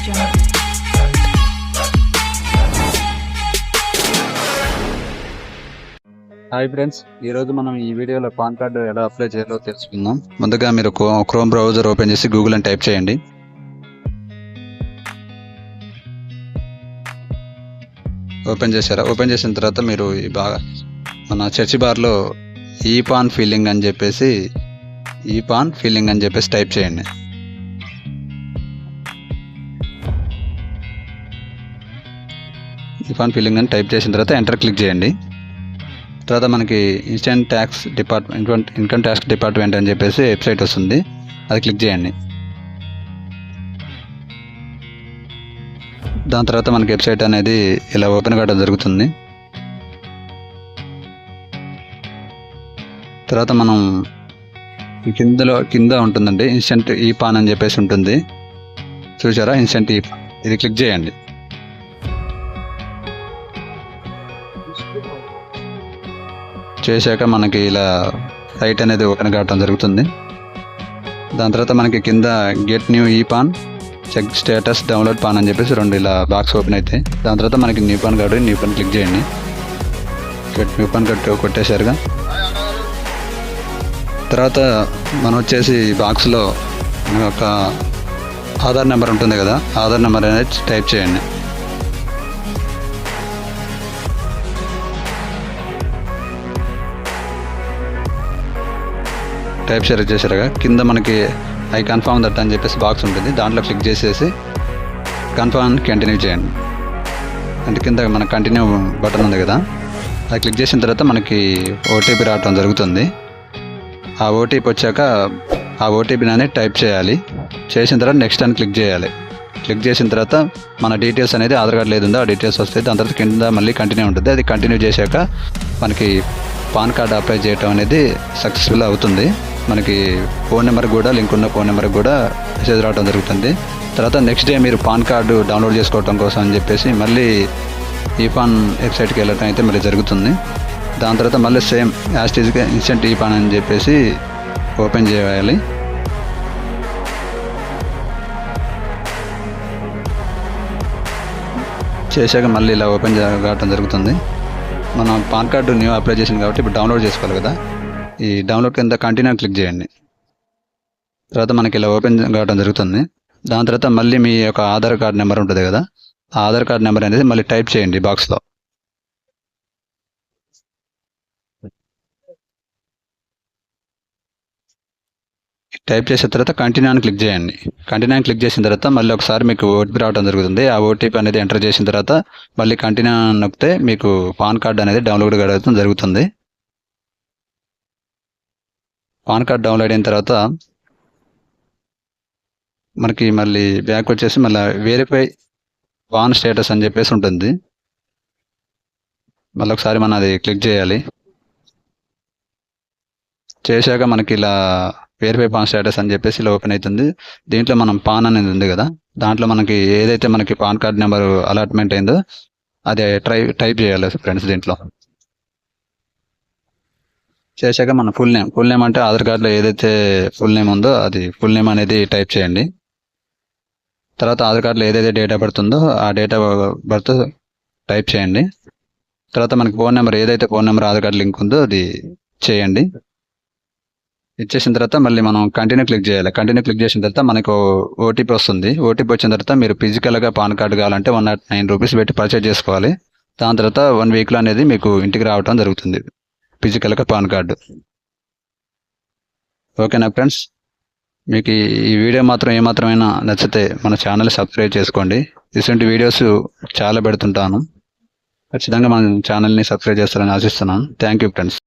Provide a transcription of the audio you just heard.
Jungle. Hi friends, ఈరోజు మనం ఈ వీడియోలో పాన్ కార్డు ఎలా అప్లై చేయాలో తెలుసుకుందాం. ముందుగా మీరు క్రోమ్ బ్రౌజర్ ఓపెన్ చేసి గూగుల్ అని టైప్ చేయండి. ఓపెన్ చేశారా? ఓపెన్ చేసిన తర్వాత మీరు మన సెర్చ్ బార్లో ఈపాన్ ఫిల్లింగ్ అని చెప్పేసి టైప్ చేయండి. ఈపాన్ ఫిల్లింగ్ అని టైప్ చేసిన తర్వాత ఎంటర్ క్లిక్ చేయండి. తర్వాత మనకి ఇన్కమ్ ట్యాక్స్ డిపార్ట్మెంట్ అని చెప్పేసి వెబ్సైట్ వస్తుంది, అది క్లిక్ చేయండి. దాని తర్వాత మనకి వెబ్సైట్ అనేది ఇలా ఓపెన్ కావడం జరుగుతుంది. తర్వాత మనం కింద ఉంటుందండి ఇన్స్టెంట్ ఈపాన్ అని చెప్పేసి ఉంటుంది, చూసారా? ఇన్స్టెంట్ ఈపాన్, ఇది క్లిక్ చేయండి. చేశాక మనకి ఇలా సైట్ అనేది ఓపెన్ కావడం జరుగుతుంది. దాని తర్వాత మనకి కింద get new e PAN, check status, download PAN అని చెప్పేసి రెండు ఇలా బాక్స్ ఓపెన్ అవుతాయి. దాని తర్వాత మనకి న్యూ పాన్ క్లిక్ చేయండి. న్యూ పాన్ కార్డు కొట్టేశారుగా. తర్వాత మనం వచ్చేసి బాక్స్లో మన యొక్క ఆధార్ నెంబర్ ఉంటుంది కదా, ఆధార్ నెంబర్ అనేది టైప్ చేయండి. టైప్ చేశారుగా. కింద మనకి ఐ కన్ఫర్మ్ దట్ అని చెప్పేసి బాక్స్ ఉంటుంది, దాంట్లో క్లిక్ చేసేసి కన్ఫర్మ్ కంటిన్యూ చేయండి. అంటే కింద మన కంటిన్యూ బటన్ ఉంది కదా, అది క్లిక్ చేసిన తర్వాత మనకి ఓటీపీ రావటం జరుగుతుంది. ఆ ఓటీపీ వచ్చాక ఆ ఓటీపీని అనేది టైప్ చేయాలి. చేసిన తర్వాత నెక్స్ట్ అని క్లిక్ చేయాలి. క్లిక్ చేసిన తర్వాత మన డీటెయిల్స్ అనేది ఆధార్ కార్డు లేదుందో ఆ డీటెయిల్స్ వస్తాయి. దాని తర్వాత కింద మళ్ళీ కంటిన్యూ ఉంటుంది, అది కంటిన్యూ చేశాక మనకి పాన్ కార్డు అప్లై చేయటం అనేది సక్సెస్ఫుల్ అవుతుంది. మనకి ఫోన్ నెంబర్కి కూడా లింక్ ఉన్న ఫోన్ నెంబర్కి కూడా మెసేజ్ రావడం జరుగుతుంది. తర్వాత నెక్స్ట్ డే మీరు పాన్ కార్డు డౌన్లోడ్ చేసుకోవడం కోసం అని చెప్పేసి మళ్ళీ ఈపాన్ వెబ్సైట్కి వెళ్ళటం అయితే మళ్ళీ జరుగుతుంది. దాని తర్వాత మళ్ళీ సేమ్ యాస్టీజ్గా ఇన్స్టెంట్ ఈపాన్ అని చెప్పేసి ఓపెన్ చేయాలి. చేశాక మళ్ళీ ఇలా ఓపెన్ కావడం జరుగుతుంది. మనం పాన్ కార్డు న్యూ అప్లై చేసింది కాబట్టి ఇప్పుడు డౌన్లోడ్ చేసుకోవాలి కదా, ఈ డౌన్లోడ్ కింద కంటిన్యూ క్లిక్ చేయండి. తర్వాత మనకి ఇలా ఓపెన్ కావడం జరుగుతుంది. దాని తర్వాత మళ్ళీ మీ యొక్క ఆధార్ కార్డు నెంబర్ ఉంటుంది కదా, ఆ ఆధార్ కార్డు నెంబర్ అనేది మళ్ళీ టైప్ చేయండి బాక్స్లో. టైప్ చేసిన తర్వాత కంటిన్యూ అని క్లిక్ చేయండి. కంటిన్యూ అని క్లిక్ చేసిన తర్వాత మళ్ళీ ఒకసారి మీకు ఓటీపీ రావడం జరుగుతుంది. ఆ ఓటీపీ అనేది ఎంటర్ చేసిన తర్వాత మళ్ళీ కంటిన్యూ నొక్కితే మీకు పాన్ కార్డు అనేది డౌన్లోడ్ కావడం జరుగుతుంది. పాన్ కార్డ్ డౌన్లోడ్ అయిన తర్వాత మనకి మళ్ళీ బ్యాక్ వచ్చేసి మళ్ళీ వెరిఫై పాన్ స్టేటస్ అని చెప్పేసి ఉంటుంది, మళ్ళీ ఒకసారి మనం అది క్లిక్ చేయాలి. చేశాక మనకి ఇలా వెరిఫై పాన్ స్టేటస్ అని చెప్పేసి ఇలా ఓపెన్ అవుతుంది. దీంట్లో మనం పాన్ అనేది ఉంది కదా, దాంట్లో మనకి ఏదైతే మనకి పాన్ కార్డ్ నెంబర్ అలాట్మెంట్ అయిందో అదే టైప్ చేయాలి ఫ్రెండ్స్. దీంట్లో చేశాక మన ఫుల్ నేమ్ అంటే ఆధార్ కార్డులో ఏదైతే ఫుల్ నేమ్ ఉందో అది ఫుల్ నేమ్ అనేది టైప్ చేయండి. తర్వాత ఆధార్ కార్డులో ఏదైతే డేట్ ఆఫ్ బర్త్ ఉందో ఆ డేట్ ఆఫ్ బర్త్ టైప్ చేయండి. తర్వాత మనకి ఫోన్ నెంబర్ ఏదైతే phone number Aadhaar card link ఉందో అది చేయండి. ఇచ్చేసిన తర్వాత మళ్ళీ మనం కంటిన్యూ క్లిక్ చేయాలి. కంటిన్యూ క్లిక్ చేసిన తర్వాత మనకు ఓటీపీ వస్తుంది. ఓటీపీ వచ్చిన తర్వాత మీరు ఫిజికల్గా పాన్ కార్డు కావాలంటే 109 రూపీస్ పెట్టి పర్చేజ్ చేసుకోవాలి. దాని తర్వాత 1 వీక్లో అనేది మీకు ఇంటికి రావడం జరుగుతుంది ఫిజికల్గా పాన్ కార్డు. ఓకేనా ఫ్రెండ్స్, మీకు ఈ వీడియో మాత్రం ఏమాత్రమైనా నచ్చితే మన ఛానల్ సబ్స్క్రైబ్ చేసుకోండి. ఇటువంటి వీడియోస్ చాలా పెడుతుంటాను, ఖచ్చితంగా మన ఛానల్ని సబ్స్క్రైబ్ చేస్తారని ఆశిస్తున్నాను. Thank you friends.